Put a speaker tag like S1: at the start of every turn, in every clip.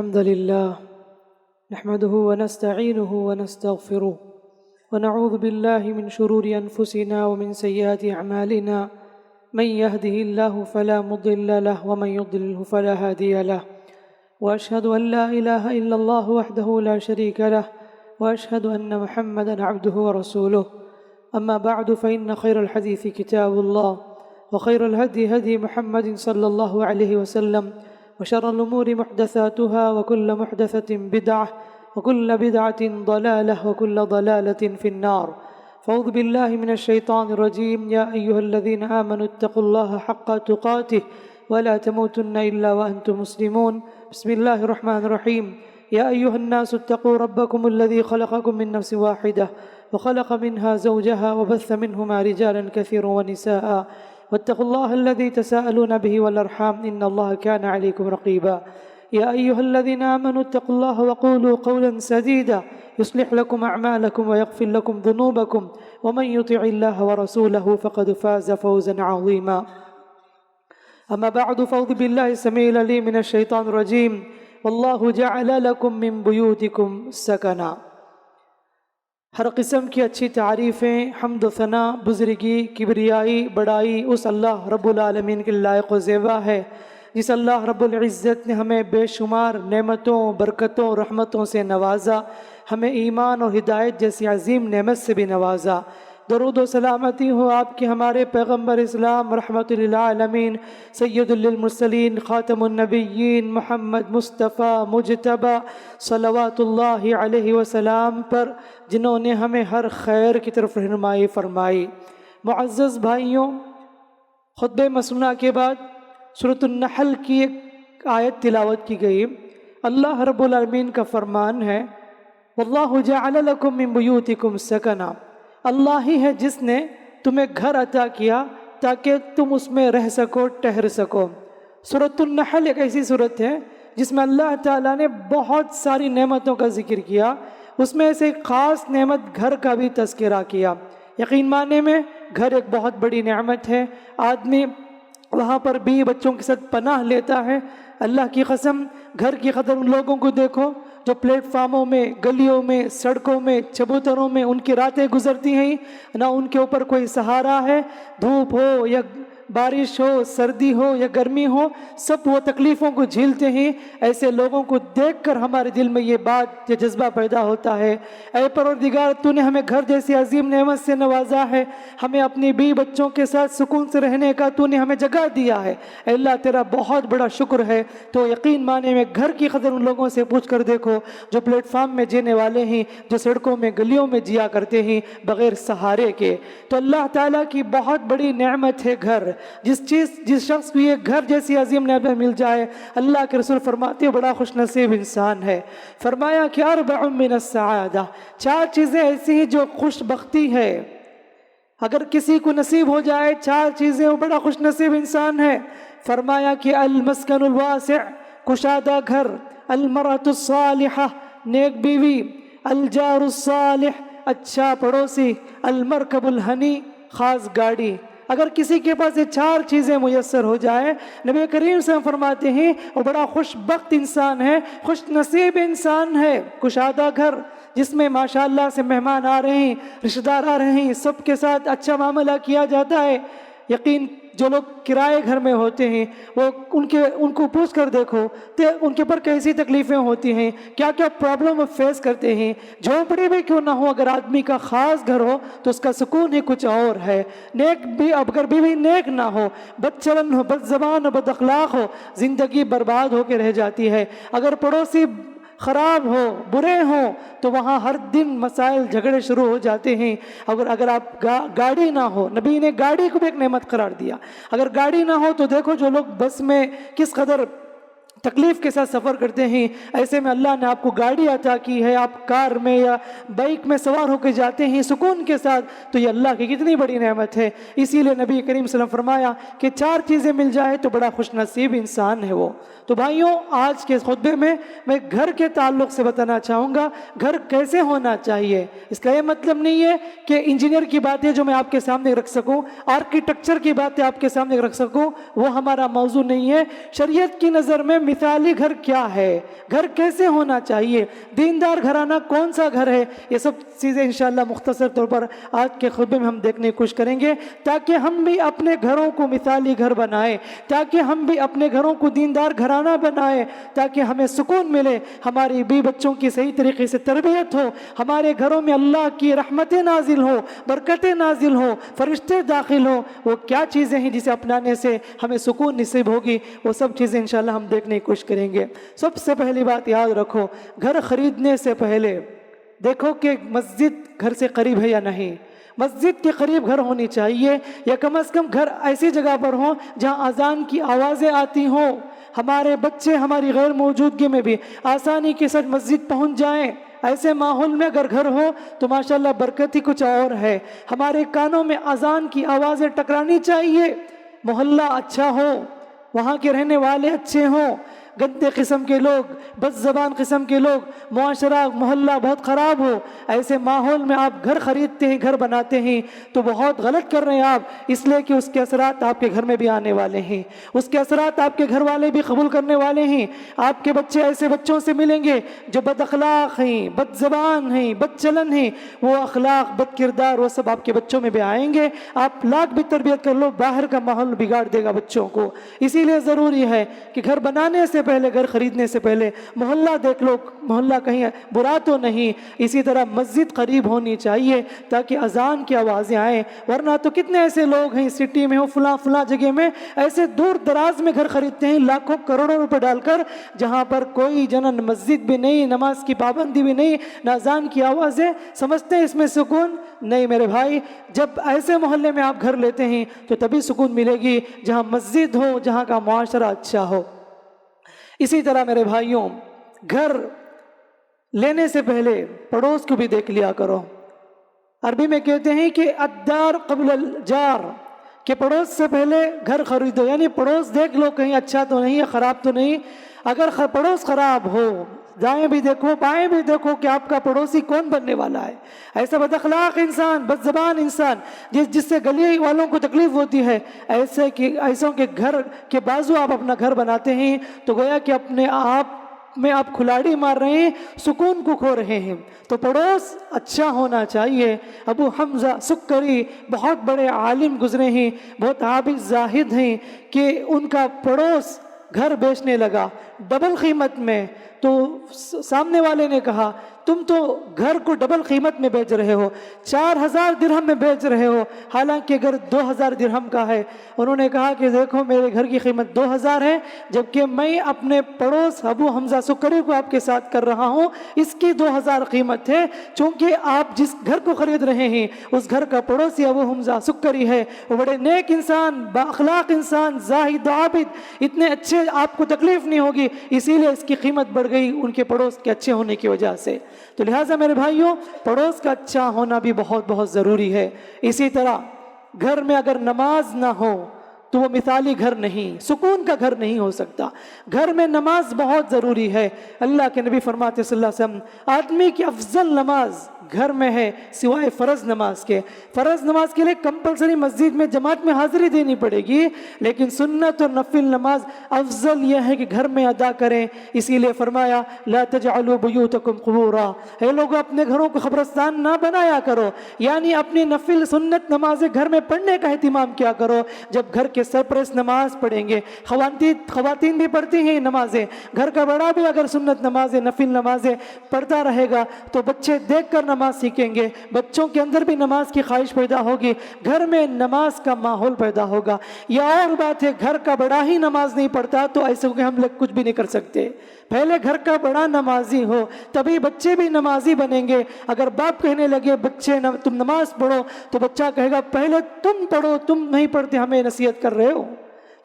S1: الحمد لله نحمده ونستعينه ونستغفره ونعوذ بالله من شرور أنفسنا ومن سيئات أعمالنا من يهده الله فلا مضل له ومن يضلله فلا هادي له وأشهد أن لا إله إلا الله وحده لا شريك له وأشهد أن محمدا عبده ورسوله أما بعد فإن خير الحديث كتاب الله وخير الهدي هدي محمد صلى الله عليه وسلم وشر الأمور محدثاتها وكل محدثة بدعة وكل بدعة ضلالة وكل ضلالة في النار. فأعوذ بالله من الشيطان الرجيم. يا أيها الذين آمنوا اتقوا الله حق تقاته ولا تموتن إلا وأنتم مسلمون. بسم الله الرحمن الرحيم. يا أيها الناس اتقوا ربكم الذي خلقكم من نفس واحدة وخلق منها زوجها وبث منهما رجالا كثيرا ونساء واتقوا الله الذي تساءلون به والأرحام إن الله كان عليكم رقيبا. يا أيها الذين آمنوا اتقوا الله وقولوا قولا سديدا يصلح لكم أعمالكم ويغفر لكم ذنوبكم ومن يطع الله ورسوله فقد فاز فوزا عظيما. أما بعد فأعوذ بالله السميع العليم من الشيطان الرجيم. والله جعل لكم من بيوتكم سكنا. ہر قسم کی اچھی تعریفیں، حمد و ثنا، بزرگی، کبریائی، بڑائی اس اللہ رب العالمین کے لائق و زیبا ہے جس اللہ رب العزت نے ہمیں بے شمار نعمتوں، برکتوں، رحمتوں سے نوازا، ہمیں ایمان اور ہدایت جیسی عظیم نعمت سے بھی نوازا. درود و سلامتی ہو آپ کی ہمارے پیغمبر اسلام رحمت للعالمین سید للمرسلین خاتم النبیین محمد مصطفیٰ مجتبی صلوات اللہ علیہ وسلم پر، جنہوں نے ہمیں ہر خیر کی طرف رہنمائی فرمائی. معزز بھائیوں، خطبہ مسنونہ کے بعد سورۃ النحل کی ایک آیت تلاوت کی گئی. اللہ رب العالمین کا فرمان ہے واللہ جعل لکم من بیوتکم سکنا. اللہ ہی ہے جس نے تمہیں گھر عطا کیا تاکہ تم اس میں رہ سکو، ٹھہر سکو. سورۃ النحل ایک ایسی سورت ہے جس میں اللہ تعالیٰ نے بہت ساری نعمتوں کا ذکر کیا. اس میں سے ایک خاص نعمت گھر کا بھی تذکرہ کیا. یقین ماننے میں گھر ایک بہت بڑی نعمت ہے. آدمی وہاں پر بھی بچوں کے ساتھ پناہ لیتا ہے. اللہ کی قسم، گھر کی قدر ان لوگوں کو دیکھو جو پلیٹ فارموں میں، گلیوں میں، سڑکوں میں، چبوتروں میں ان کی راتیں گزرتی ہیں، نہ ان کے اوپر کوئی سہارا ہے. دھوپ ہو یا بارش ہو، سردی ہو یا گرمی ہو، سب وہ تکلیفوں کو جھیلتے ہیں. ایسے لوگوں کو دیکھ کر ہمارے دل میں یہ بات، یہ جذبہ پیدا ہوتا ہے، اے پروردگار تو نے ہمیں گھر جیسی عظیم نعمت سے نوازا ہے، ہمیں اپنی بیوی بچوں کے ساتھ سکون سے رہنے کا تو نے ہمیں جگہ دیا ہے. اے اللہ تیرا بہت بڑا شکر ہے. تو یقین مانے میں گھر کی قدر ان لوگوں سے پوچھ کر دیکھو جو پلیٹ فارم میں جینے والے ہیں، جو سڑکوں میں گلیوں میں جیا کرتے ہیں بغیر سہارے کے. تو اللہ تعالیٰ کی بہت بڑی نعمت ہے گھر. جس شخص کو یہ گھر جیسی عظیم نعمت مل جائے، اللہ کے رسول فرماتے ہیں بڑا خوش نصیب انسان ہے. فرمایا کہ اربع من السعادہ، 4 چیزیں ایسی ہیں جو خوش بختی ہے. اگر کسی کو نصیب ہو جائے 4 چیزیں، وہ بڑا خوش نصیب انسان ہے. فرمایا کہ المسکن الواسع، کشادہ گھر، المرأة الصالحہ، نیک بیوی، الجار الصالح، اچھا پڑوسی، المرکب الہنی، خاص گاڑی. اگر کسی کے پاس یہ 4 چیزیں میسر ہو جائے، نبی کریم صلی اللہ علیہ وسلم فرماتے ہیں وہ بڑا خوش بخت انسان ہے، خوش نصیب انسان ہے. کشادہ گھر جس میں ماشاءاللہ سے مہمان آ رہے ہیں، رشتہ دار آ رہے ہیں، سب کے ساتھ اچھا معاملہ کیا جاتا ہے. یقین جو لوگ کرائے گھر میں ہوتے ہیں وہ ان کو پوچھ کر دیکھو کہ ان کے پر کیسی تکلیفیں ہوتی ہیں، کیا کیا پرابلم وہ فیس کرتے ہیں. جھونپڑی بھی کیوں نہ ہو، اگر آدمی کا خاص گھر ہو تو اس کا سکون ہی کچھ اور ہے. نیک بھی اگر بیوی نیک نہ ہو، بد چلن ہو، بد زبان ہو، بد اخلاق ہو، زندگی برباد ہو کے رہ جاتی ہے. اگر پڑوسی خراب ہو، برے ہوں، تو وہاں ہر دن مسائل جھگڑے شروع ہو جاتے ہیں. اگر آپ گاڑی نہ ہو، نبی نے گاڑی کو بھی ایک نعمت قرار دیا. اگر گاڑی نہ ہو تو دیکھو جو لوگ بس میں کس قدر تکلیف کے ساتھ سفر کرتے ہیں. ایسے میں اللہ نے آپ کو گاڑی عطا کی ہے، آپ کار میں یا بائک میں سوار ہو کے جاتے ہیں سکون کے ساتھ، تو یہ اللہ کی کتنی بڑی نعمت ہے. اسی لیے نبی کریم صلی اللہ علیہ وسلم فرمایا کہ 4 چیزیں مل جائے تو بڑا خوش نصیب انسان ہے وہ. تو بھائیوں، آج کے خطبے میں گھر کے تعلق سے بتانا چاہوں گا گھر کیسے ہونا چاہیے. اس کا یہ مطلب نہیں ہے کہ انجینئر کی باتیں جو میں آپ کے سامنے رکھ سکوں، آرکیٹیکچر کی باتیں آپ کے سامنے رکھ سکوں، وہ ہمارا موضوع نہیں ہے. شریعت کی نظر میں مثالی گھر کیا ہے، گھر کیسے ہونا چاہیے، دیندار گھرانہ کون سا گھر ہے، یہ سب چیزیں انشاءاللہ مختصر طور پر آج کے خطبے میں ہم دیکھنے کی کوشش کریں گے، تاکہ ہم بھی اپنے گھروں کو مثالی گھر بنائیں، تاکہ ہم بھی اپنے گھروں کو دیندار گھرانہ بنائیں، تاکہ ہمیں سکون ملے، ہماری بیوی بچوں کی صحیح طریقے سے تربیت ہو، ہمارے گھروں میں اللہ کی رحمتیں نازل ہو، برکتیں نازل ہو، فرشتے داخل ہو۔ وہ کیا چیزیں ہیں جسے اپنانے سے ہمیں سکون نصیب ہوگی، وہ سب چیزیں انشاءاللہ ہم دیکھنے کی کوشش کریں گے۔ سب سے پہلی بات یاد رکھو، گھر خریدنے سے پہلے دیکھو کہ مسجد گھر سے قریب ہے یا نہیں، مسجد کے قریب گھر ہونی چاہیے، یا کم از کم گھر ایسی جگہ پر ہوں جہاں اذان کی آوازیں آتی ہوں، ہمارے بچے ہماری غیر موجودگی میں بھی آسانی کے ساتھ مسجد پہنچ جائیں۔ ایسے ماحول میں اگر گھر ہو تو ماشاءاللہ برکت ہی کچھ اور ہے۔ ہمارے کانوں میں اذان کی آوازیں ٹکرانی چاہیے، محلہ اچھا ہو، وہاں کے رہنے والے اچھے ہوں، گندے قسم کے لوگ، بد زبان قسم کے لوگ، معاشرہ محلہ بہت خراب ہو، ایسے ماحول میں آپ گھر خریدتے ہیں، گھر بناتے ہیں تو بہت غلط کر رہے ہیں آپ، اس لیے کہ اس کے اثرات آپ کے گھر میں بھی آنے والے ہیں، اس کے اثرات آپ کے گھر والے بھی قبول کرنے والے ہیں۔ آپ کے بچے ایسے بچوں سے ملیں گے جو بد اخلاق ہیں، بد زبان ہیں، بد چلن ہیں، وہ اخلاق بد کردار وہ سب آپ کے بچوں میں بھی آئیں گے۔ آپ لاکھ بھی تربیت کر لو، باہر کا ماحول بگاڑ دے گا بچوں کو۔ اسی لیے ضروری ہے کہ گھر بنانے سے پہلے، گھر خریدنے سے پہلے محلہ دیکھ لو، محلہ کہیں برا تو نہیں، اسی طرح مسجد قریب ہونی چاہیے تاکہ اذان کی آوازیں آئیں، ورنہ تو کتنے ایسے لوگ ہیں سٹی میں ہو، فلاں جگہ میں ایسے دور دراز میں گھر خریدتے ہیں لاکھوں کروڑوں روپے ڈال کر، جہاں پر کوئی جنن مسجد بھی نہیں، نماز کی پابندی بھی نہیں، نہ اذان کی آوازیں، سمجھتے ہیں اس میں سکون نہیں۔ میرے بھائی، جب ایسے محلے میں آپ گھر لیتے ہیں تو تبھی سکون ملے گی جہاں مسجد ہو، جہاں کا معاشرہ اچھا ہو۔ اسی طرح میرے بھائیوں، گھر لینے سے پہلے پڑوس کو بھی دیکھ لیا کرو۔ عربی میں کہتے ہیں کہ الدار قبل الجار، کہ پڑوس سے پہلے گھر خریدو، یعنی پڑوس دیکھ لو کہیں اچھا تو نہیں ہے، خراب تو نہیں۔ اگر پڑوس خراب ہو، دائیں بھی دیکھو بائیں بھی دیکھو کہ آپ کا پڑوسی کون بننے والا ہے۔ ایسا بد اخلاق انسان، بد زبان انسان جس سے گلی والوں کو تکلیف ہوتی ہے، ایسوں کے گھر کے بازو آپ اپنا گھر بناتے ہیں تو گویا کہ اپنے آپ میں آپ کھلاڑی مار رہے ہیں، سکون کو کھو رہے ہیں۔ تو پڑوس اچھا ہونا چاہیے۔ ابو حمزہ سکری بہت بڑے عالم گزرے ہیں، بہت عابد زاہد ہیں، کہ ان کا پڑوس گھر بیچنے لگا ڈبل قیمت میں، تو سامنے والے نے کہا تم تو گھر کو ڈبل قیمت میں بیچ رہے ہو، 4000 درہم میں بیچ رہے ہو، حالانکہ گھر 2000 درہم کا ہے۔ انہوں نے کہا کہ دیکھو میرے گھر کی قیمت 2000 ہے، جبکہ میں اپنے پڑوس ابو حمزہ سکری کو آپ کے ساتھ کر رہا ہوں، اس کی 2000 قیمت ہے، چونکہ آپ جس گھر کو خرید رہے ہیں اس گھر کا پڑوسی ابو حمزہ سکری ہے، وہ بڑے نیک انسان، با اخلاق انسان، زاہد عابد، اتنے اچھے، آپ کو تکلیف نہیں ہوگی، اسی لیے اس کی قیمت بڑھ گئی ان کے پڑوس کے اچھے ہونے کی وجہ سے۔ تو لہٰذا میرے بھائیوں، پڑوس کا اچھا ہونا بھی بہت بہت ضروری ہے۔ اسی طرح گھر میں اگر نماز نہ ہو تو وہ مثالی گھر نہیں، سکون کا گھر نہیں ہو سکتا۔ گھر میں نماز بہت ضروری ہے۔ اللہ کے نبی فرماتے صلی اللہ علیہ وسلم، آدمی کی افضل نماز گھر میں ہے سوائے فرض نماز کے۔ فرض نماز کے لیے کمپلسری مسجد میں جماعت میں حاضری دینی پڑے گی، لیکن سنت اور نفل نماز افضل یہ ہے کہ گھر میں ادا کریں۔ اسی لیے فرمایا لا تجعلوا بیوتکم قبورا، اے لوگوں اپنے گھروں کو قبرستان نہ بنایا کرو، یعنی اپنی نفل سنت نمازیں گھر میں پڑھنے کا اہتمام کیا کرو۔ جب گھر کے سرپرست نماز پڑھیں گے، خواتین بھی پڑھتی ہیں نمازیں، گھر کا بڑا بھی اگر سنت نمازیں نفل نمازیں پڑھتا رہے گا تو بچے دیکھ کر نماز سیکھیں گے، بچوں کے اندر بھی نماز کی خواہش پیدا ہوگی، گھر میں نماز کا ماحول پیدا ہوگا۔ یا اور بات ہے، گھر کا بڑا ہی نماز نہیں پڑھتا تو ایسے کہ ہم لوگ کچھ بھی نہیں کر سکتے۔ پہلے گھر کا بڑا نمازی ہو تبھی بچے بھی نمازی بنیں گے۔ اگر باپ کہنے لگے بچے تم نماز پڑھو تو بچہ کہے گا پہلے تم پڑھو، تم نہیں پڑھتے ہمیں نصیحت کر رہے ہو۔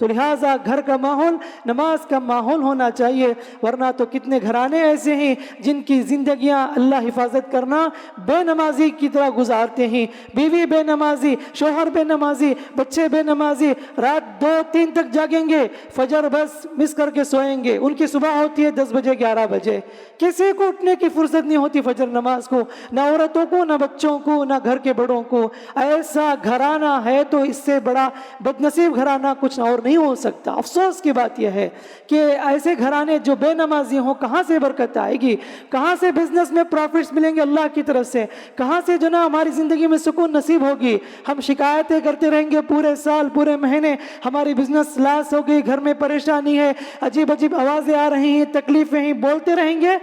S1: تو لہٰذا گھر کا ماحول نماز کا ماحول ہونا چاہیے، ورنہ تو کتنے گھرانے ایسے ہیں جن کی زندگیاں اللہ حفاظت کرنا بے نمازی کی طرح گزارتے ہیں، بیوی بے نمازی، شوہر بے نمازی، بچے بے نمازی، رات 2-3 تک جاگیں گے، فجر بس مس کر کے سوئیں گے، ان کی صبح ہوتی ہے 10 بجے 11 بجے، کسی کو اٹھنے کی فرصت نہیں ہوتی فجر نماز کو، نہ عورتوں کو، نہ بچوں کو، نہ گھر کے بڑوں کو۔ ایسا گھرانہ ہے تو اس سے بڑا بد نصیب گھرانہ کچھ اور نہیں ہو سکتا۔ افسوس کی بات یہ ہے کہ ایسے گھرانے جو بے نمازی ہوں، کہاں سے برکت آئے گی؟ کہاں سے بزنس میں پروفٹس ملیں گے اللہ کی طرف سے؟ کہاں سے جو نا ہماری زندگی میں سکون نصیب ہوگی؟ ہم شکایتیں کرتے رہیں گے پورے سال پورے مہینے، ہماری بزنس لاس ہو گئی، گھر میں پریشانی ہے، عجیب عجیب آوازیں آ رہی ہیں، تکلیفیں ہیں، بولتے رہیں گے۔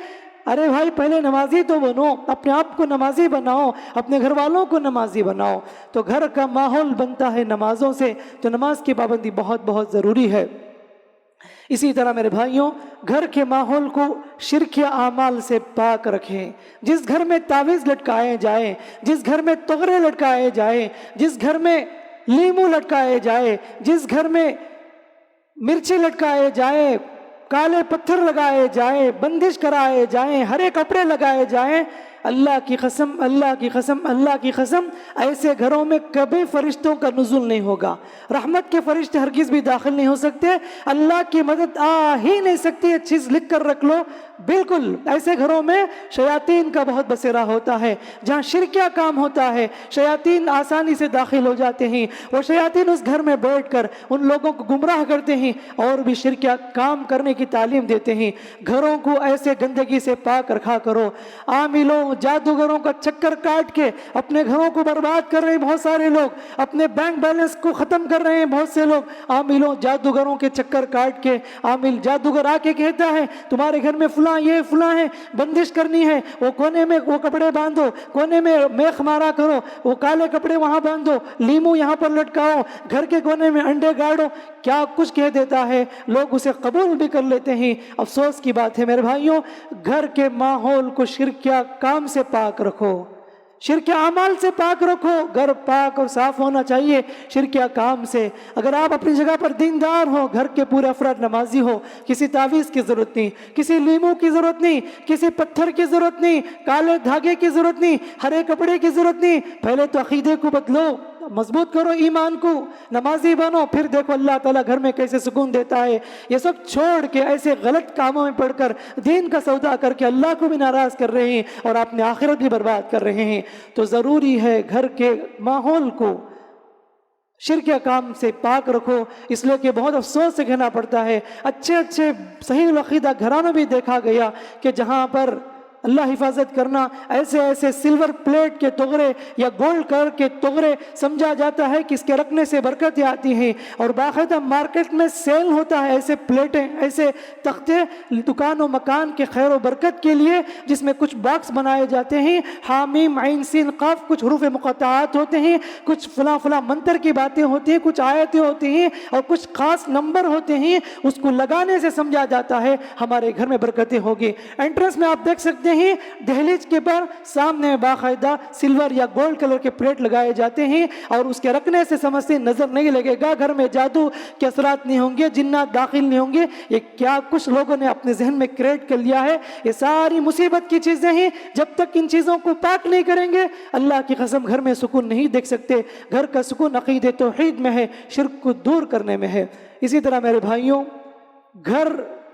S1: ارے بھائی پہلے نمازی تو بنو، اپنے آپ کو نمازی بناؤ، اپنے گھر والوں کو نمازی بناؤ، تو گھر کا ماحول بنتا ہے نمازوں سے۔ تو نماز کی پابندی بہت بہت ضروری ہے۔ اسی طرح میرے بھائیوں، گھر کے ماحول کو شرک اعمال سے پاک رکھیں۔ جس گھر میں تعویذ لٹکائے جائیں، جس گھر میں تغرے لٹکائے جائیں، جس گھر میں لیمو لٹکائے جائے، جس گھر میں مرچی لٹکائے جائیں، کالے پتھر لگائے جائیں، بندش کرائے جائیں، ہرے کپڑے لگائے جائیں، اللہ کی قسم، اللہ کی قسم، اللہ کی قسم، ایسے گھروں میں کبھی فرشتوں کا نزول نہیں ہوگا۔ رحمت کے فرشتے ہرگز بھی داخل نہیں ہو سکتے، اللہ کی مدد آ ہی نہیں سکتی۔ یہ چیز لکھ کر رکھ لو۔ بالکل ایسے گھروں میں شیاطین کا بہت بسیرا ہوتا ہے، جہاں شرکیہ کام ہوتا ہے، شیاطین آسانی سے داخل ہو جاتے ہیں۔ وہ شیاطین اس گھر میں بیٹھ کر ان لوگوں کو گمراہ کرتے ہیں اور بھی شرکیہ کام کرنے کی تعلیم دیتے ہیں۔ گھروں کو ایسے گندگی سے پاک رکھا کرو۔ عاملوں، جادوگروں کا چکر کاٹ کے اپنے گھروں کو برباد کر رہے ہیں بہت سارے لوگ، اپنے بینک بیلنس کو ختم کر رہے ہیں بہت سے لوگ۔ عاملوں، جادوگروں کے چکر کاٹ کے، عامل جادوگر آ کے کہتا ہے تمہارے گھر میں فلاں یہ فلاں ہے، بندش کرنی ہے، وہ کونے میں وہ کپڑے باندھو، کونے میں میخ مارا کرو، وہ کالے کپڑے وہاں باندھو، لیمو یہاں پر لٹکاؤ، گھر کے کونے میں انڈے گاڑو، کیا کچھ کہہ دیتا ہے، لوگ اسے قبول بھی کر لیتے ہیں۔ افسوس کی بات ہے میرے بھائیوں، گھر کے ماحول کو شرکیہ کام سے پاک رکھو، شرکیہ اعمال سے پاک رکھو۔ گھر پاک اور صاف ہونا چاہیے شرکیہ کام سے۔ اگر آپ اپنی جگہ پر دیندار ہو، گھر کے پورے افراد نمازی ہو، کسی تعویذ کی ضرورت نہیں، کسی لیمو کی ضرورت نہیں، کسی پتھر کی ضرورت نہیں، کالے دھاگے کی ضرورت نہیں، ہرے کپڑے کی ضرورت نہیں۔ پہلے تو عقیدے کو بدلو، مضبوط کرو ایمان کو، نمازی بنو، پھر دیکھو اللہ تعالیٰ گھر میں کیسے سکون دیتا ہے۔ یہ سب چھوڑ کے ایسے غلط کاموں میں پڑھ کر دین کا سودا کر کے اللہ کو بھی ناراض کر رہے ہیں اور اپنے آخرت بھی برباد کر رہے ہیں۔ تو ضروری ہے گھر کے ماحول کو شرکیہ کام سے پاک رکھو۔ اس لیے کہ بہت افسوس سے کہنا پڑتا ہے، اچھے اچھے صحیح العقیدہ گھرانوں بھی دیکھا گیا کہ جہاں پر اللہ حفاظت کرنا، ایسے ایسے سلور پلیٹ کے تغرے یا گولڈ کلر کے تغرے سمجھا جاتا ہے کہ اس کے رکھنے سے برکتیں آتی ہیں، اور باقاعدہ مارکیٹ میں سیل ہوتا ہے ایسے پلیٹیں، ایسے تختے دکان و مکان کے خیر و برکت کے لیے، جس میں کچھ باکس بنائے جاتے ہیں، حامیم عین سین قاف، کچھ حروف مقطعات ہوتے ہیں، کچھ فلاں فلاں منتر کی باتیں ہوتی ہیں، کچھ آیتیں ہوتی ہیں اور کچھ خاص نمبر ہوتے ہیں۔ اس کو لگانے سے سمجھا جاتا ہے ہمارے گھر میں برکتیں ہوگی۔ انٹرنس میں آپ دیکھ سکتے ہیں دہلیز کے پر سامنے باقاعدہ سلور یا گولڈ کلر کے پلیٹ لگائے جاتے ہیں، اور اس کے رکھنے سے سمجھتے نظر نہیں لگے گا گھر میں جادو کے اثرات نہیں ہوں گے، جنات داخل نہیں ہوں گے۔ یہ کیا کچھ لوگوں نے اپنے ذہن میں کریٹ کر لیا ہے۔ یہ ساری مصیبت کی چیزیں ہیں، جب تک ان چیزوں کو پاک نہیں کریں گے اللہ کی قسم گھر میں سکون نہیں دیکھ سکتے۔ گھر کا سکون عقیدہ توحید میں ہے، شرک کو دور کرنے میں ہے۔ اسی طرح میرے بھائیوں، گھر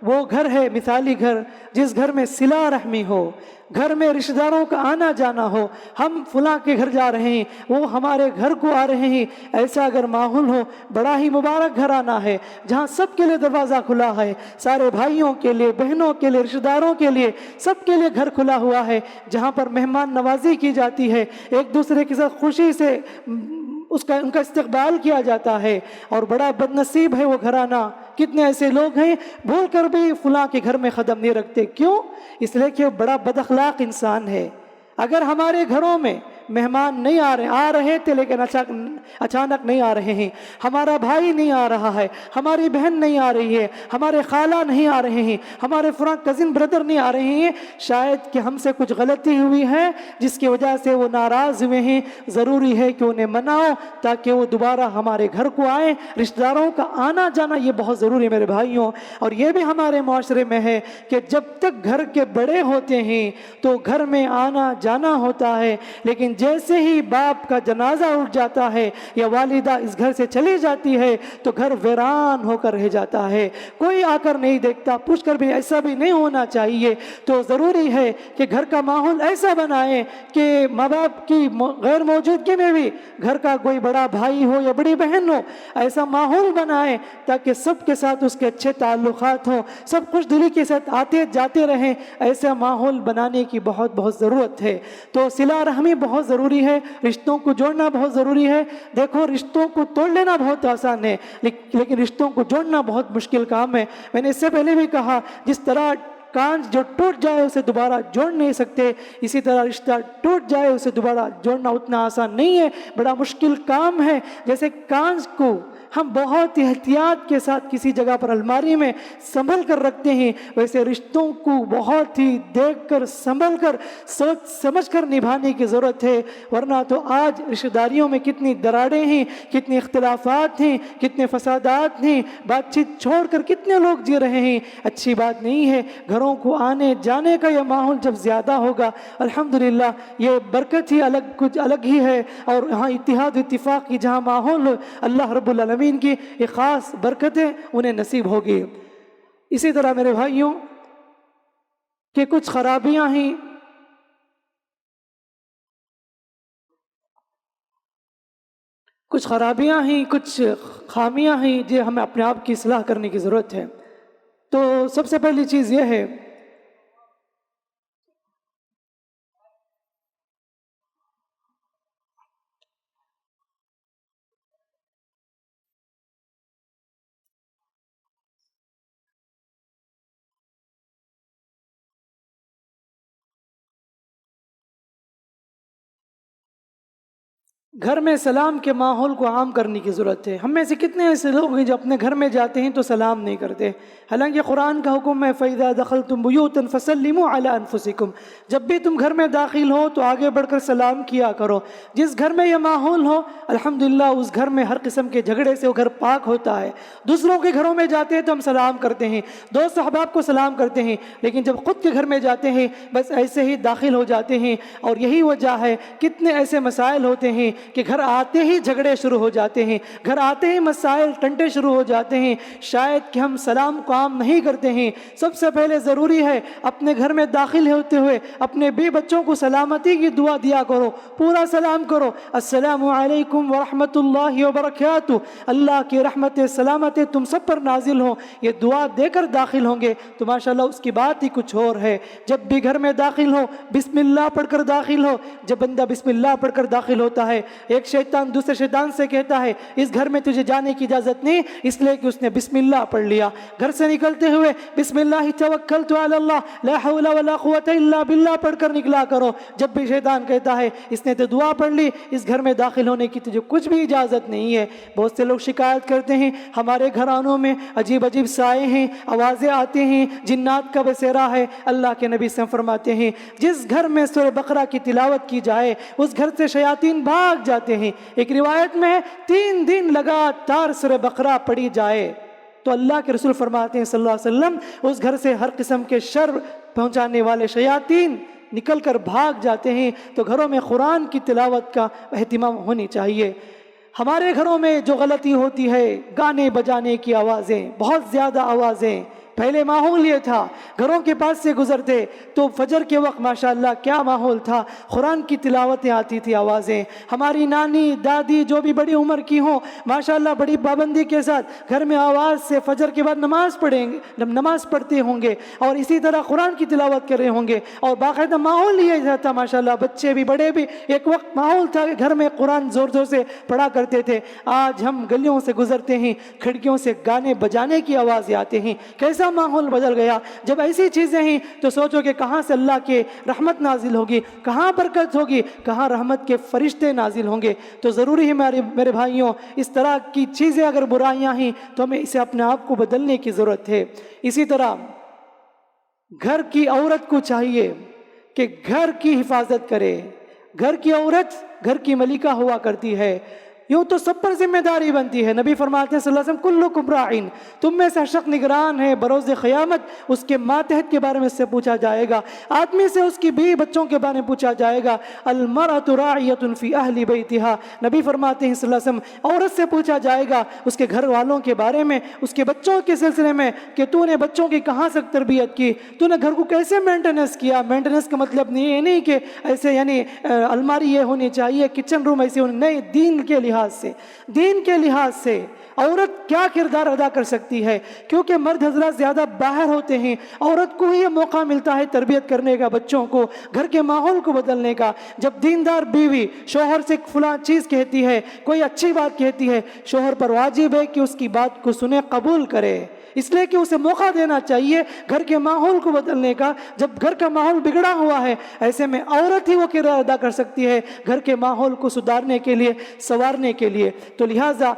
S1: وہ گھر ہے مثالی گھر جس گھر میں صلہ رحمی ہو، گھر میں رشتہ داروں کا آنا جانا ہو۔ ہم فلاں کے گھر جا رہے ہیں، وہ ہمارے گھر کو آ رہے ہیں، ایسا اگر ماحول ہو، بڑا ہی مبارک گھر آنا ہے جہاں سب کے لیے دروازہ کھلا ہے، سارے بھائیوں کے لیے، بہنوں کے لیے، رشتہ داروں کے لیے، سب کے لیے گھر کھلا ہوا ہے، جہاں پر مہمان نوازی کی جاتی ہے، ایک دوسرے کے ساتھ خوشی سے ان کا استقبال کیا جاتا ہے۔ اور بڑا بد نصیب ہے وہ گھرانہ، کتنے ایسے لوگ ہیں بھول کر بھی فلاں کے گھر میں قدم نہیں رکھتے۔ کیوں؟ اس لیے کہ وہ بڑا بد اخلاق انسان ہے۔ اگر ہمارے گھروں میں مہمان نہیں آ رہے تھے لیکن اچانک نہیں آ رہے ہیں، ہمارا بھائی نہیں آ رہا ہے، ہماری بہن نہیں آ رہی ہے، ہمارے خالہ نہیں آ رہے ہیں، ہمارے فلاں کزن بردر نہیں آ رہے ہیں، شاید کہ ہم سے کچھ غلطی ہوئی ہے جس کی وجہ سے وہ ناراض ہوئے ہیں۔ ضروری ہے کہ انہیں مناؤ تاکہ وہ دوبارہ ہمارے گھر کو آئیں۔ رشتہ داروں کا آنا جانا یہ بہت ضروری ہے میرے بھائیوں۔ اور یہ بھی ہمارے معاشرے میں ہے کہ جب تک گھر کے بڑے ہوتے ہیں تو گھر میں آنا جانا ہوتا ہے، لیکن جیسے ہی باپ کا جنازہ اٹھ جاتا ہے یا والدہ اس گھر سے چلی جاتی ہے تو گھر ویران ہو کر رہ جاتا ہے، کوئی آ کر نہیں دیکھتا، پوچھ کر بھی ایسا بھی نہیں ہونا چاہیے۔ تو ضروری ہے کہ گھر کا ماحول ایسا بنائیں کہ ماں باپ کی غیر موجودگی میں بھی گھر کا کوئی بڑا بھائی ہو یا بڑی بہن ہو، ایسا ماحول بنائیں تاکہ سب کے ساتھ اس کے اچھے تعلقات ہوں، سب خوش دلی کے ساتھ آتے جاتے رہیں۔ ایسا ماحول بنانے کی بہت ضرورت ہے۔ تو صلہ رحمی بہت ضروری ہے، رشتوں کو جوڑنا بہت ضروری ہے۔ دیکھو رشتوں کو توڑ لینا بہت آسان ہے، لیکن رشتوں کو جوڑنا بہت مشکل کام ہے۔ میں نے اس سے پہلے بھی کہا، جس طرح کانچ جو ٹوٹ جائے اسے دوبارہ جوڑ نہیں سکتے، اسی طرح رشتہ ٹوٹ جائے اسے دوبارہ جوڑنا اتنا آسان نہیں ہے، بڑا مشکل کام ہے۔ جیسے کانچ کو ہم بہت احتیاط کے ساتھ کسی جگہ پر الماری میں سنبھل کر رکھتے ہیں، ویسے رشتوں کو بہت ہی دیکھ کر سنبھل کر سوچ سمجھ کر نبھانے کی ضرورت ہے، ورنہ تو آج رشتہ داریوں میں کتنی دراڑیں ہیں، کتنے اختلافات ہیں، کتنے فسادات ہیں، بات چیت چھوڑ کر کتنے لوگ جی رہے ہیں۔ اچھی بات نہیں ہے۔ گھروں کو آنے جانے کا یہ ماحول جب زیادہ ہوگا، الحمدللہ یہ برکت ہی کچھ الگ ہی ہے، اور یہاں اتحاد اتفاق کی جہاں ماحول اللہ رب العالمین کی ایک خاص برکتیں انہیں نصیب ہوگی۔ اسی طرح میرے بھائیوں کہ کچھ خرابیاں ہیں، کچھ خامیاں ہیں جو ہمیں اپنے آپ کی اصلاح کرنے کی ضرورت ہے۔ تو سب سے پہلی چیز یہ ہے گھر میں سلام کے ماحول کو عام کرنے کی ضرورت ہے۔ ہم میں سے کتنے ایسے لوگ ہیں جو اپنے گھر میں جاتے ہیں تو سلام نہیں کرتے، حالانکہ قرآن کا حکم ہے فَإِذَا دَخَلْتُمْ بُيُوتًا فَسَلِّمُوا عَلَىٰ أَنفُسِكُمْ، جب بھی تم گھر میں داخل ہو تو آگے بڑھ کر سلام کیا کرو۔ جس گھر میں یہ ماحول ہو الحمدللہ اس گھر میں ہر قسم کے جھگڑے سے وہ گھر پاک ہوتا ہے۔ دوسروں کے گھروں میں جاتے ہیں تو ہم سلام کرتے ہیں، دوست احباب کو سلام کرتے ہیں، لیکن جب خود کے گھر میں جاتے ہیں بس ایسے ہی داخل ہو جاتے ہیں۔ اور یہی وجہ ہے کتنے ایسے مسائل ہوتے ہیں کہ گھر آتے ہی جھگڑے شروع ہو جاتے ہیں، گھر آتے ہی مسائل ٹنٹے شروع ہو جاتے ہیں، شاید کہ ہم سلام کو عام نہیں کرتے ہیں۔ سب سے پہلے ضروری ہے اپنے گھر میں داخل ہوتے ہوئے اپنے بی بچوں کو سلامتی کی دعا دیا کرو، پورا سلام کرو، السلام علیکم ورحمۃ اللہ وبرکاتہ، اللہ کی رحمت سلامت تم سب پر نازل ہو۔ یہ دعا دے کر داخل ہوں گے تو ماشاءاللہ اس کی بات ہی کچھ اور ہے۔ جب بھی گھر میں داخل ہو بسم اللہ پڑھ کر داخل ہو۔ جب بندہ بسم اللہ پڑھ کر داخل ہوتا ہے، ایک شیطان دوسرے شیطان سے کہتا ہے اس گھر میں تجھے جانے کی اجازت نہیں، اس لیے کہ اس نے بسم اللہ پڑھ لیا۔ گھر سے نکلتے ہوئے بسم اللہ توکلت علی اللہ لا حول ولا قوت الا باللہ پڑھ کر نکلا کرو۔ جب بھی شیطان کہتا ہے اس نے تو دعا پڑھ لی، اس گھر میں داخل ہونے کی تجھے کچھ بھی اجازت نہیں ہے۔ بہت سے لوگ شکایت کرتے ہیں ہمارے گھرانوں میں عجیب عجیب سائے ہیں، آوازیں آتے ہیں، جنات کا بسیرا ہے۔ اللہ کے نبی سے فرماتے ہیں جس گھر میں سورہ بقرہ کی تلاوت کی جائے اس گھر سے شیاطین بھاگ جاتے ہیں۔ ایک روایت میں ہے 3 دن لگاتار سورہ بقرہ پڑھی جائے تو اللہ کے رسول فرماتے ہیں صلی اللہ علیہ وسلم اس گھر سے ہر قسم کے شر پہنچانے والے شیاطین نکل کر بھاگ جاتے ہیں۔ تو گھروں میں قرآن کی تلاوت کا اہتمام ہونی چاہیے۔ ہمارے گھروں میں جو غلطی ہوتی ہے گانے بجانے کی آوازیں، بہت زیادہ آوازیں۔ پہلے ماحول یہ تھا گھروں کے پاس سے گزرتے تو فجر کے وقت ماشاءاللہ کیا ماحول تھا، قرآن کی تلاوتیں آتی تھی، آوازیں۔ ہماری نانی دادی جو بھی بڑی عمر کی ہوں ماشاءاللہ بڑی پابندی کے ساتھ گھر میں آواز سے فجر کے بعد نماز پڑھتے ہوں گے اور اسی طرح قرآن کی تلاوت کر رہے ہوں گے، اور باقاعدہ ماحول یہ تھا ماشاءاللہ، بچے بھی بڑے بھی ایک وقت ماحول تھا کہ گھر میں قرآن زور زور سے پڑھا کرتے تھے۔ آج ہم گلیوں سے گزرتے ہیں کھڑکیوں سے گانے بجانے کی آوازیں آتے ہیں، کیسا ماحول بدل گیا۔ جب ایسی چیزیں ہیں تو سوچو کہ کہاں سے اللہ کے رحمت نازل ہوگی، کہاں برکت ہوگی، کہاں رحمت کے فرشتے نازل ہوں گے۔ تو ضروری ہے میرے بھائیوں اس طرح کی چیزیں اگر برائیاں ہیں تو ہمیں اسے اپنے آپ کو بدلنے کی ضرورت ہے۔ اسی طرح گھر کی عورت کو چاہیے کہ گھر کی حفاظت کرے۔ گھر کی عورت گھر کی ملکہ ہوا کرتی ہے۔ یوں تو سب پر ذمہ داری بنتی ہے. نبی فرماتے ہیں صلی اللہ علیہ وسلم کلکم راعین، تم میں سے ہر شخص نگران ہے. بروز قیامت اس کے ماتحت کے بارے میں اس سے پوچھا جائے گا. آدمی سے اس کی بیوی بچوں کے بارے میں پوچھا جائے گا. المرأۃ راعیۃ فی اہل بیتہا، نبی فرماتے ہیں صلی اللہ علیہ وسلم عورت سے پوچھا جائے گا اس کے گھر والوں کے بارے میں، اس کے بچوں کے سلسلے میں کہ تو نے بچوں کی کہاں سے تربیت کی، تو نے گھر کو کیسے مینٹیننس کیا. مینٹیننس کا مطلب یہ نہیں کہ ایسے یعنی الماری یہ ہونی چاہیے، کچن روم ایسے ہونے، نہیں، دین کے لحاظ سے، دین کے لحاظ سے عورت کیا کردار ادا کر سکتی ہے. کیونکہ مرد حضرات زیادہ باہر ہوتے ہیں، عورت کو ہی یہ موقع ملتا ہے تربیت کرنے کا، بچوں کو، گھر کے ماحول کو بدلنے کا. جب دیندار بیوی شوہر سے فلاں چیز کہتی ہے، کوئی اچھی بات کہتی ہے، شوہر پر واجب ہے کہ اس کی بات کو سنے، قبول کرے، اس لیے کہ اسے موقع دینا چاہیے گھر کے ماحول کو بدلنے کا. جب گھر کا ماحول بگڑا ہوا ہے، ایسے میں عورت ہی وہ کردار ادا کر سکتی ہے گھر کے ماحول کو سدھارنے کے لیے، سنوارنے کے لیے. تو لہٰذا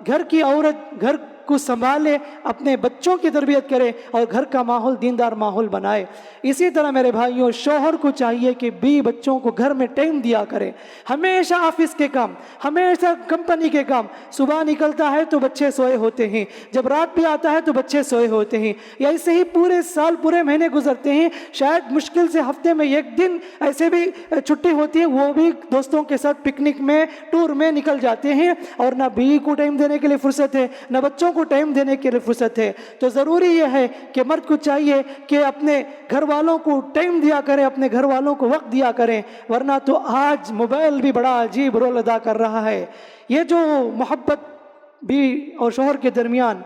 S1: گھر کی عورت گھر کو سنبھالے، اپنے بچوں کی تربیت کرے اور گھر کا ماحول دیندار ماحول بنائے. اسی طرح میرے بھائیوں، شوہر کو چاہیے کہ بیوی بچوں کو گھر میں ٹائم دیا کرے. ہمیشہ آفس کے کام، ہمیشہ کمپنی کے کام، صبح نکلتا ہے تو بچے سوئے ہوتے ہیں، جب رات بھی آتا ہے تو بچے سوئے ہوتے ہیں، یا ایسے ہی پورے سال پورے مہینے گزرتے ہیں. شاید مشکل سے ہفتے میں ایک دن ایسے بھی چھٹی ہوتی ہے، وہ بھی دوستوں کے ساتھ پکنک میں، ٹور میں نکل جاتے ہیں، اور نہ بیوی کو ٹائم دینے کے لیے فرصت ہے، نہ بچوں کو ٹائم دینے کے لیے فرصت ہے. تو ضروری یہ ہے کہ مرد کو چاہیے کہ اپنے گھر والوں کو ٹائم دیا کرے، اپنے گھر والوں کو وقت دیا کریں. ورنہ تو آج موبائل بھی بڑا عجیب رول ادا کر رہا ہے. یہ جو محبت بیوی اور شوہر کے درمیان،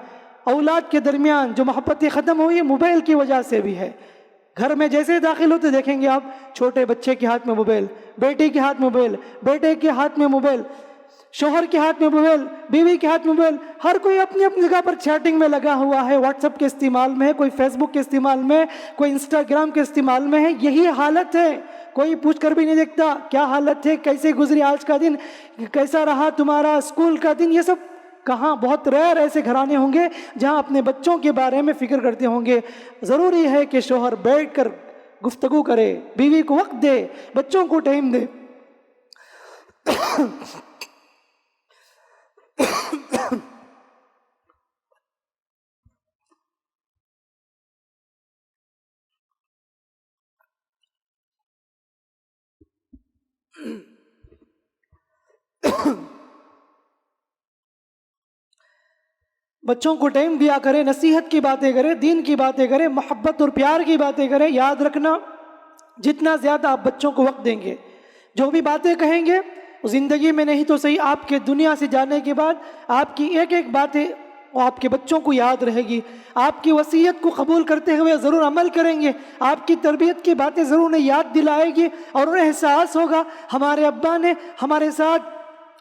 S1: اولاد کے درمیان جو محبتیں ختم ہوئی، موبائل کی وجہ سے بھی ہے. گھر میں جیسے داخل ہوتے دیکھیں گے آپ، چھوٹے بچے کے ہاتھ میں موبائل، بیٹی کے ہاتھ میں موبائل، بیٹے کے ہاتھ میں موبائل، شوہر کے ہاتھ میں موبائل، بیوی کے ہاتھ میں موبائل. ہر کوئی اپنی اپنی جگہ پر چیٹنگ میں لگا ہوا ہے، واٹس ایپ کے استعمال میں ہے، کوئی فیس بک کے استعمال میں، کوئی انسٹاگرام کے استعمال میں ہے. یہی حالت ہے، کوئی پوچھ کر بھی نہیں دیکھتا کیا حالت ہے، کیسے گزری آج کا دن، کیسا رہا تمہارا اسکول کا دن. یہ سب کہاں، بہت ریئر ایسے گھرانے ہوں گے جہاں اپنے بچوں کے بارے میں فکر کرتے ہوں گے. ضروری ہے کہ شوہر بیٹھ کر گفتگو کرے، بیوی کو وقت دے، بچوں کو ٹائم دے. بچوں کو ٹائم دیا کرے، نصیحت کی باتیں کرے، دین کی باتیں کرے، محبت اور پیار کی باتیں کرے. یاد رکھنا، جتنا زیادہ آپ بچوں کو وقت دیں گے، جو بھی باتیں کہیں گے، زندگی میں نہیں تو صحیح آپ کے دنیا سے جانے کے بعد آپ کی ایک ایک باتیں آپ کے بچوں کو یاد رہے گی. آپ کی وصیت کو قبول کرتے ہوئے ضرور عمل کریں گے. آپ کی تربیت کی باتیں ضرور انہیں یاد دلائے گی، اور انہیں احساس ہوگا ہمارے ابا نے ہمارے ساتھ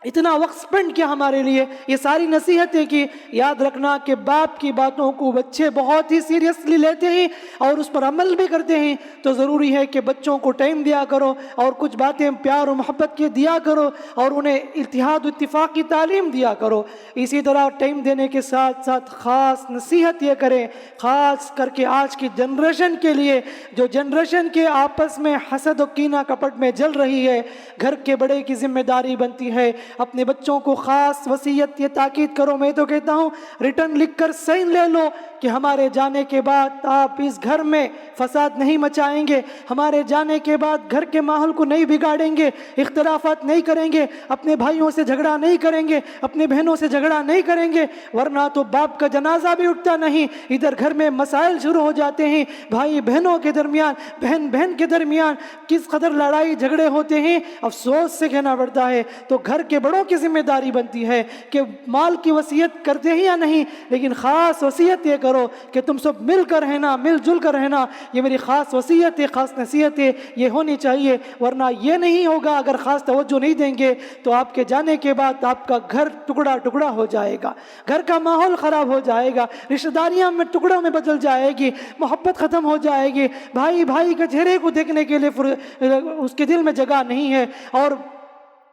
S1: اتنا وقت سپینڈ کیا ہمارے لیے. یہ ساری نصیحتیں کی. یاد رکھنا کہ باپ کی باتوں کو بچے بہت ہی سیریسلی لیتے ہیں اور اس پر عمل بھی کرتے ہیں. تو ضروری ہے کہ بچوں کو ٹائم دیا کرو، اور کچھ باتیں پیار و محبت کے دیا کرو، اور انہیں اتحاد و اتفاق کی تعلیم دیا کرو. اسی طرح ٹائم دینے کے ساتھ ساتھ خاص نصیحت یہ کریں، خاص کر کے آج کی جنریشن کے لیے، جو جنریشن کے آپس میں حسد و کینہ کپٹ میں جل رہی ہے. گھر کے بڑے کی ذمہ داری بنتی ہے اپنے بچوں کو خاص وصیت یہ تاکید کرو. میں تو کہتا ہوں ریٹرن لکھ کر سائن لے لو کہ ہمارے جانے کے بعد آپ اس گھر میں فساد نہیں مچائیں گے، ہمارے جانے کے بعد گھر کے ماحول کو نہیں بگاڑیں گے، اختلافات نہیں کریں گے، اپنے بھائیوں سے جھگڑا نہیں کریں گے، اپنے بہنوں سے جھگڑا نہیں کریں گے. ورنہ تو باپ کا جنازہ بھی اٹھتا نہیں، ادھر گھر میں مسائل شروع ہو جاتے ہیں، بھائی بہنوں کے درمیان، بہن بہن کے درمیان کس قدر لڑائی جھگڑے ہوتے ہیں، افسوس سے کہنا پڑتا ہے. تو گھر کے بڑوں کی ذمہ داری بنتی ہے کہ مال کی وصیت کرتے ہی یا نہیں، لیکن خاص وصیت یہ کرو کہ تم سب مل کر رہنا، مل جل کر رہنا. یہ میری خاص وصیت ہے، خاص نصیحت ہے، یہ ہونی چاہیے. ورنہ یہ نہیں ہوگا، اگر خاص توجہ نہیں دیں گے تو آپ کے جانے کے بعد آپ کا گھر ٹکڑا ٹکڑا ہو جائے گا، گھر کا ماحول خراب ہو جائے گا، رشتہ داریاں میں ٹکڑوں میں بدل جائے گی، محبت ختم ہو جائے گی، بھائی بھائی کے چہرے کو دیکھنے کے لیے اس کے دل میں جگہ نہیں ہے، اور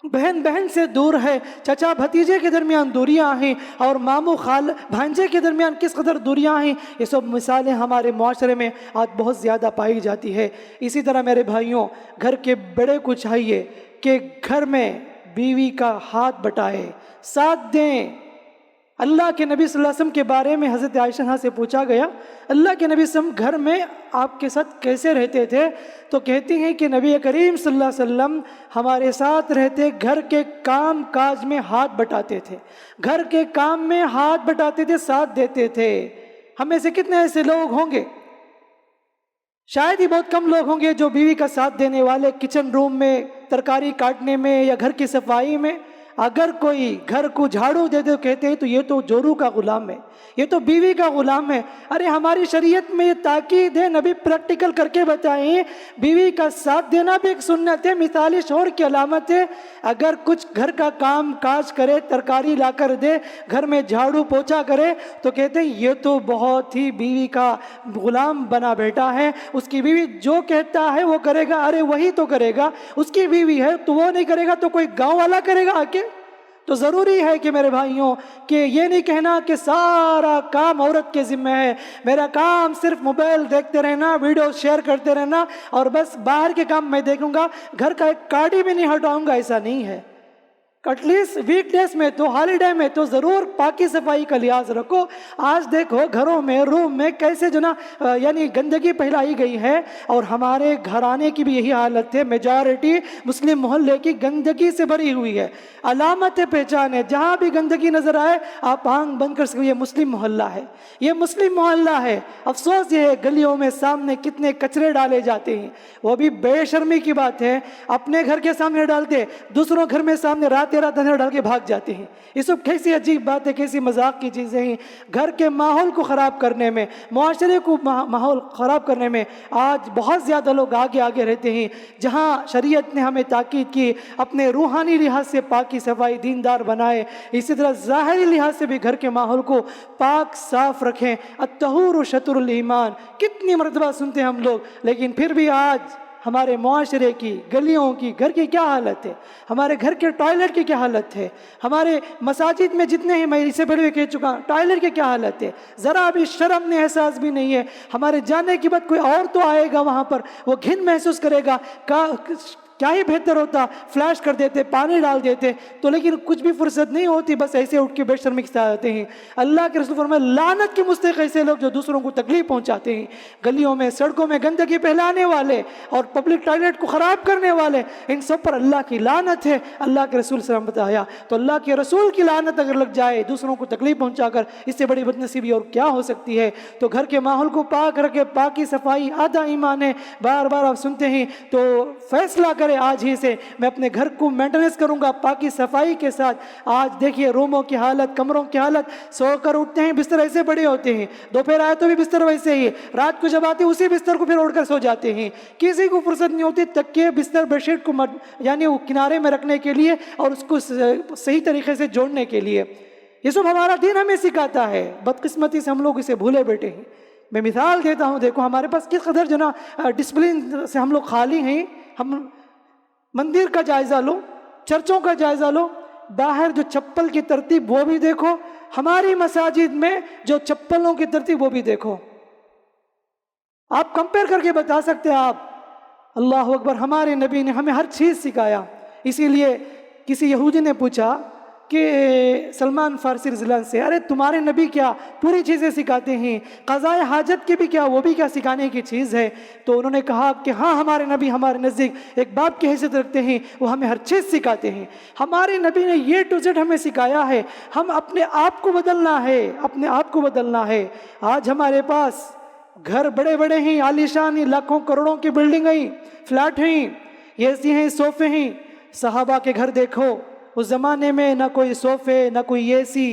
S1: بہن بہن سے دور ہے، چچا بھتیجے کے درمیان دوریاں ہیں، اور ماموں خال بھانجے کے درمیان کس قدر دوریاں ہیں. یہ سب مثالیں ہمارے معاشرے میں آج بہت زیادہ پائی جاتی ہے. اسی طرح میرے بھائیوں، گھر کے بڑے کو چاہیے کہ گھر میں بیوی کا ہاتھ بٹائے، ساتھ دیں۔ اللہ کے نبی صلی اللہ علیہ وسلم کے بارے میں حضرت عائشہ سے پوچھا گیا، اللہ کے نبی صلی اللہ علیہ وسلم گھر میں آپ کے ساتھ کیسے رہتے تھے؟ تو کہتی ہیں کہ نبی کریم صلی اللہ علیہ وسلم ہمارے ساتھ رہتے، گھر کے کام کاج میں ہاتھ بٹاتے تھے، گھر کے کام میں ہاتھ بٹاتے تھے، ساتھ دیتے تھے۔ ہم میں سے کتنے ایسے لوگ ہوں گے؟ شاید ہی بہت کم لوگ ہوں گے جو بیوی کا ساتھ دینے والے، کچن روم میں، ترکاری کاٹنے میں یا گھر کی صفائی میں۔ اگر کوئی گھر کو جھاڑو دے تو کہتے ہیں تو یہ تو جورو کا غلام ہے، یہ تو بیوی کا غلام ہے۔ ارے ہماری شریعت میں یہ تاکید ہے، نبی پریکٹیکل کر کے بتائیں، بیوی کا ساتھ دینا بھی ایک سنت ہے، مثالی شوہر کی علامت ہے۔ اگر کچھ گھر کا کام کاج کرے، ترکاری لا کر دے، گھر میں جھاڑو پوچھا کرے، تو کہتے ہیں یہ تو بہت ہی بیوی کا غلام بنا بیٹا ہے، اس کی بیوی جو کہتا ہے وہ کرے گا۔ ارے وہی تو کرے گا، اس کی بیوی ہے تو وہ نہیں کرے گا تو کوئی گاؤں والا کرے گا آ کے؟ تو ضروری ہے کہ میرے بھائیوں کہ یہ نہیں کہنا کہ سارا کام عورت کے ذمہ ہے، میرا کام صرف موبائل دیکھتے رہنا، ویڈیو شیئر کرتے رہنا اور بس باہر کے کام میں دیکھوں گا، گھر کا ایک کاڑی بھی نہیں ہٹاؤں گا، ایسا نہیں ہے۔ ایٹ لیسٹ ویک ڈیز میں تو، ہالیڈے میں تو ضرور پاکی صفائی کا لحاظ رکھو۔ آج دیکھو گھروں میں، روم میں کیسے جو نا یعنی گندگی پھیلائی گئی ہے، اور ہمارے گھرانے کی بھی یہی حالت ہے، میجارٹی مسلم محلے کی گندگی سے بھری ہوئی ہے۔ علامت پہچان ہے، جہاں بھی گندگی نظر آئے آپ آنکھ بند کر سکتے، یہ مسلم محلہ ہے، یہ مسلم محلہ ہے۔ افسوس یہ ہے گلیوں میں سامنے کتنے کچرے ڈالے جاتے ہیں، وہ بھی بے شرمی کی بات ہے، اپنے گھر کے سامنے ڈالتے، دوسروں گھر میں سامنے رات اندھیرا ڈال کے بھاگ جاتے ہیں۔ یہ سب کیسی عجیب بات ہے، کیسی مذاق کی چیزیں ہیں۔ گھر کے ماحول کو خراب کرنے میں، معاشرے کو ماحول خراب کرنے میں آج بہت زیادہ لوگ آگے رہتے ہیں۔ جہاں شریعت نے ہمیں تاکید کی اپنے روحانی لحاظ سے پاکی صفائی دیندار بنائے، اسی طرح ظاہری لحاظ سے بھی گھر کے ماحول کو پاک صاف رکھیں۔ الطہور شطر الایمان، کتنی مرتبہ سنتے ہیں ہم لوگ، لیکن پھر بھی آج ہمارے معاشرے کی، گلیوں کی، گھر کی کیا حالت ہے، ہمارے گھر کے ٹوائلٹ کی کیا حالت ہے، ہمارے مساجد میں جتنے ہیں، میں اس سے پہلے کہہ چکا، ٹوائلٹ کی کیا حالت ہے، ذرا بھی شرم نہیں، احساس بھی نہیں ہے۔ ہمارے جانے کے بعد کوئی اور تو آئے گا وہاں پر، وہ گھن محسوس کرے گا، کیا ہی بہتر ہوتا فلیش کر دیتے، پانی ڈال دیتے، تو لیکن کچھ بھی فرصت نہیں ہوتی، بس ایسے اٹھ کے بے شرمی کے ساتھ آتے ہیں۔ اللہ کے رسول فرمائے لعنت کے مستحق ایسے لوگ جو دوسروں کو تکلیف پہنچاتے ہیں، گلیوں میں، سڑکوں میں گندگی پھیلانے والے اور پبلک ٹوائلٹ کو خراب کرنے والے، ان سب پر اللہ کی لعنت ہے۔ اللہ کے رسول صلی اللہ علیہ وسلم بتایا، تو اللہ کے رسول کی لعنت اگر لگ جائے دوسروں کو تکلیف پہنچا کر، اس سے بڑی بدنصیبی اور کیا ہو سکتی ہے؟ تو گھر کے ماحول کو پاک رکھے، پاکی صفائی آدھا ایمان ہے۔ بار بار آپ سنتے ہیں، تو فیصلہ کرے آج ہی سے، میں اپنے گھر کو مینٹیننس کروں گا پاکی صفائی کے ساتھ۔ آج دیکھیے روموں کی حالت، کمروں کی حالت، سو کر اٹھتے ہیں بستر ایسے بڑے ہوتے ہیں، دوپہر آئے تو بھی بستر ویسے ہی، رات کو جب آتے ہیں اسی بستر کو پھر اوڑھ کر سو جاتے ہیں، کسی کو فرصت نہیں ہوتی تکیے بستر بیڈ شیٹ کو یعنی وہ کنارے میں رکھنے کے لیے اور اس کو صحیح طریقے سے جوڑنے کے لیے۔ یہ سب ہمارا دین ہمیں سکھاتا ہے، بدقسمتی سے ہم لوگ اسے بھولے بیٹھے ہیں۔ میں مثال دیتا ہوں، دیکھو ہمارے پاس کس قدر جو نا ڈسپلن سے ہم لوگ خالی ہیں۔ ہم مندر کا جائزہ لو، چرچوں کا جائزہ لو، باہر جو چپل کی ترتیب وہ بھی دیکھو، ہماری مساجد میں جو چپلوں کی ترتیب وہ بھی دیکھو، آپ کمپیئر کر کے بتا سکتے ہیں آپ۔ اللہ اکبر، ہمارے نبی نے ہمیں ہر چیز سکھایا۔ اسی لیے کسی یہودی نے پوچھا کہ سلمان فارسی رضی اللہ عنہ سے، ارے تمہارے نبی کیا پوری چیزیں سکھاتے ہیں، قضاء حاجت کی بھی کیا، وہ بھی کیا سکھانے کی چیز ہے؟ تو انہوں نے کہا کہ ہاں، ہمارے نبی ہمارے نزدیک ایک باپ کی حیثیت رکھتے ہیں، وہ ہمیں ہر چیز سکھاتے ہیں۔ ہمارے نبی نے یہ ٹو زیڈ ہمیں سکھایا ہے، ہم اپنے آپ کو بدلنا ہے، اپنے آپ کو بدلنا ہے۔ آج ہمارے پاس گھر بڑے بڑے ہیں، عالیشان ہیں، لاکھوں کروڑوں کی بلڈنگ ہیں، فلیٹ ہیں، اے سی ہیں، صوفے ہیں۔ صحابہ کے گھر دیکھو، اس زمانے میں نہ کوئی صوفے، نہ کوئی اے سی،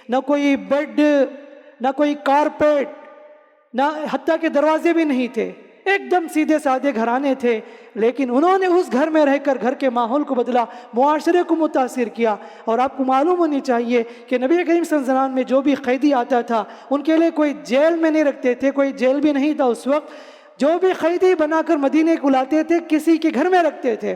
S1: نہ کوئی بیڈ، نہ کوئی کارپیٹ، نہ حتیٰ کہ دروازے بھی نہیں تھے، ایک دم سیدھے سادے گھرانے تھے، لیکن انہوں نے اس گھر میں رہ کر گھر کے ماحول کو بدلا، معاشرے کو متاثر کیا۔ اور آپ کو معلوم ہونی چاہیے کہ نبی کریم صلی اللہ علیہ وسلم میں جو بھی قیدی آتا تھا ان کے لیے کوئی جیل میں نہیں رکھتے تھے، کوئی جیل بھی نہیں تھا اس وقت، جو بھی قیدی بنا کر مدینے کو لاتے تھے کسی کے گھر میں رکھتے تھے،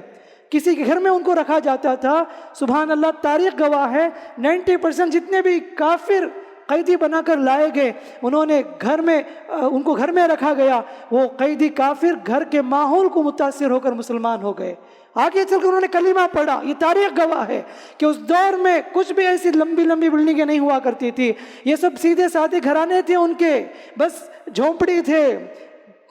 S1: کسی کے گھر میں ان کو رکھا جاتا تھا۔ سبحان اللہ، تاریخ گواہ ہے 90% جتنے بھی کافر قیدی بنا کر لائے گئے، انہوں نے ان کو گھر میں رکھا گیا، وہ قیدی کافر گھر کے ماحول کو متاثر ہو کر مسلمان ہو گئے، آگے چل کر انہوں نے کلمہ پڑھا۔ یہ تاریخ گواہ ہے کہ اس دور میں کچھ بھی ایسی لمبی لمبی بلڈنگیں نہیں ہوا کرتی تھی، یہ سب سیدھے سادے گھرانے تھے ان کے، بس جھونپڑی تھے،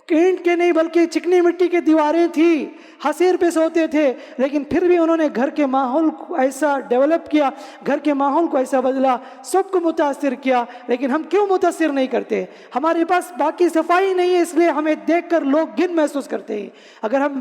S1: اینٹ کے نہیں بلکہ چکنی مٹی کی دیواریں تھی، حصیر پہ سوتے تھے، لیکن پھر بھی انہوں نے گھر کے ماحول کو ایسا ڈیولپ کیا، گھر کے ماحول کو ایسا بدلا، سب کو متاثر کیا۔ لیکن ہم کیوں متاثر نہیں کرتے؟ ہمارے پاس باقی صفائی نہیں ہے، اس لیے ہمیں دیکھ کر لوگ گھن محسوس کرتے ہیں۔ اگر ہم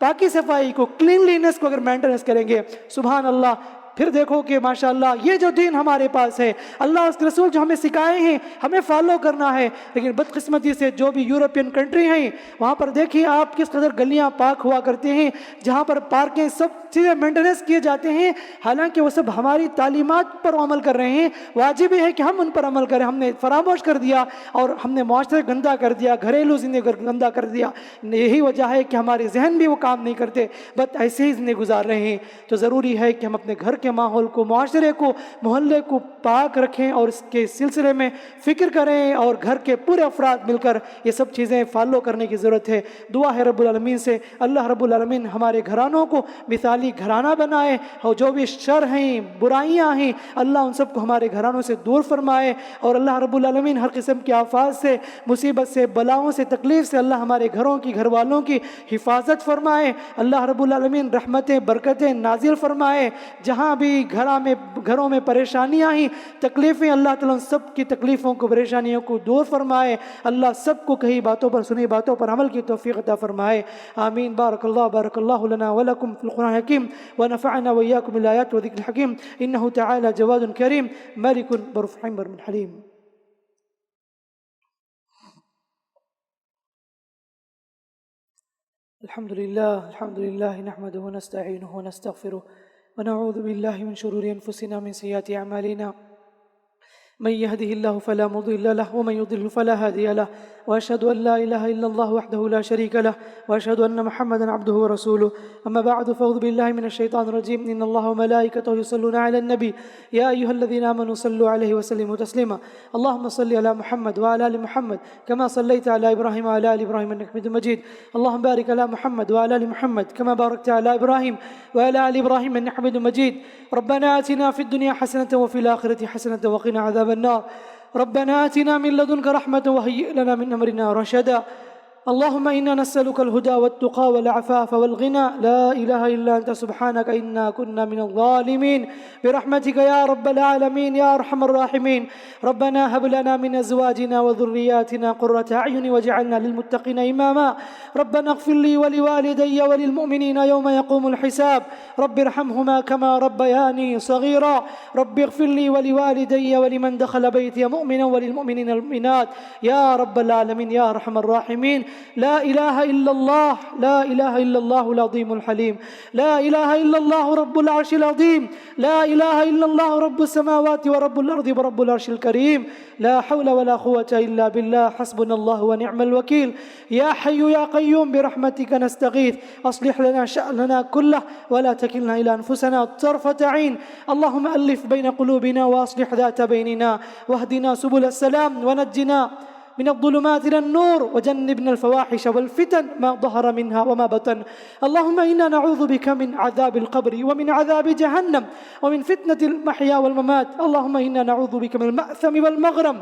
S1: باقی صفائی کو، کلینلینس کو اگر مینٹیننس کریں گے، سبحان اللہ، پھر دیکھو کہ ماشاءاللہ یہ جو دین ہمارے پاس ہے، اللہ اس کے رسول جو ہمیں سکھائے ہیں، ہمیں فالو کرنا ہے۔ لیکن بدقسمتی سے جو بھی یورپین کنٹری ہیں، وہاں پر دیکھیے آپ کس قدر گلیاں پاک ہوا کرتے ہیں، جہاں پر پارکیں سب چیزیں مینٹیننس کیے جاتے ہیں، حالانکہ وہ سب ہماری تعلیمات پر عمل کر رہے ہیں۔ واجب ہے کہ ہم ان پر عمل کریں، ہم نے فراموش کر دیا اور ہم نے معاشرے گندا کر دیا، گھریلو زندگی گندا کر دیا۔ یہی وجہ ہے کہ ہمارے ذہن بھی وہ کام نہیں کرتے، بس ایسے ہی زندگی گزار رہے ہیں۔ تو ضروری ہے کہ ہم اپنے گھر کے ماحول کو، معاشرے کو، محلے کو پاک رکھیں اور اس کے سلسلے میں فکر کریں، اور گھر کے پورے افراد مل کر یہ سب چیزیں فالو کرنے کی ضرورت ہے۔ دعا ہے رب العالمین سے، اللہ رب العالمین ہمارے گھرانوں کو مثالی گھرانہ بنائے، اور جو بھی شر ہیں، برائیاں ہیں، اللہ ان سب کو ہمارے گھرانوں سے دور فرمائے، اور اللہ رب العالمین ہر قسم کی آفات سے، مصیبت سے، بلاؤں سے، تکلیف سے اللہ ہمارے گھروں کی، گھر والوں کی حفاظت فرمائے۔ اللہ رب العالمین رحمتیں، برکتیں نازل فرمائے۔ جہاں بھی گھروں میں پریشانیاں ہیں، تکلیفیں، اللہ تعالیٰ ان سب کی تکلیفوں کو، پریشانیوں کو دور فرمائے۔ اللہ سب کو کہی باتوں پر، سنی باتوں پر عمل کی توفیق عطا فرمائے۔ آمین۔ بارک اللہ لنا ولکم فی القرآن الحکیم، ونفعنا وإياكم بالآیات والذکر الحکیم، انہ تعالی جواد کریم، ملک برفعیم بر حلیم۔ الحمد للہ نحمده ونستعینه ونستغفره ونعوذ باللہ من شرور انفسنا من سیئات اعمالنا، من يهده الله فلا مضل له ومن يضلل فلا هادي له، وأشهد أن لا إله إلا الله وحده لا شريك له، وأشهد أن محمدا عبده ورسوله. أما بعد، فأعوذ بالله من الشيطان الرجيم. إن الله وملائكته يصلون على النبي يا أيها الذين آمنوا صلوا عليه وسلموا تسليما. اللهم صل على محمد وعلى آل محمد كما صليت على إبراهيم وعلى آل إبراهيم إنك حميد مجيد. اللهم بارك على محمد وعلى آل محمد كما باركت على إبراهيم وعلى آل إبراهيم إنك حميد مجيد. ربنا آتنا في الدنيا حسنة وفي الآخرة حسنة وقنا عذاب النار. ربنا آتنا من لدنك رحمة وهيئ لنا من أمرنا رشدا. اللهم إنا نسألك الهدى والتقى والعفاف والغنى. لا إله إلا أنت سبحانك إنا كنا من الظالمين. برحمتك يا رب العالمين يا أرحم الراحمين. ربنا هب لنا من أزواجنا وذرياتنا قرة أعين واجعلنا للمتقين إماما. ربنا اغفر لي ولوالدي وللمؤمنين يوم يقوم الحساب. رب ارحمهما كما ربياني صغيرا. رب اغفر لي ولوالدي ولمن دخل بيتي مؤمنا وللمؤمنين المؤمنات يا رب العالمين يا أرحم الراحمين. لا إله إلا الله، لا إله إلا الله العظيم الحليم. لا إله إلا الله رب العرش العظيم. لا إله إلا الله رب السماوات ورب الأرض ورب العرش الكريم. لا حول ولا قوة إلا بالله. حسبنا الله ونعم الوكيل. يا حي يا قيوم برحمتك نستغيث. أصلح لنا شأننا كله ولا تكلنا إلى أنفسنا طرفة عين. اللهم ألف بين قلوبنا وأصلح ذات بيننا واهدنا سبل السلام ونجنا من الظلمات إلى النور وجنبنا الفواحش والفتن ما ظهر منها وما بطن. اللهم إنا نعوذ بك من عذاب القبر ومن عذاب جهنم ومن فتنة المحيا والممات. اللهم إنا نعوذ بك من المأثم والمغرم.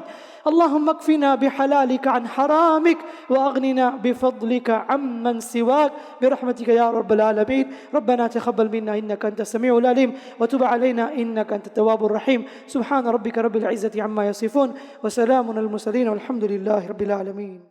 S1: اللهم اكفنا بحلالك عن حرامك وأغننا بفضلك عمن سواك برحمتك يا رب العالمين. ربنا تقبل منا إنك أنت السميع العليم وتب علينا إنك أنت التواب الرحيم. سبحان ربك رب العزة عما يصفون وسلام على المرسلين والحمد لله رب العالمين.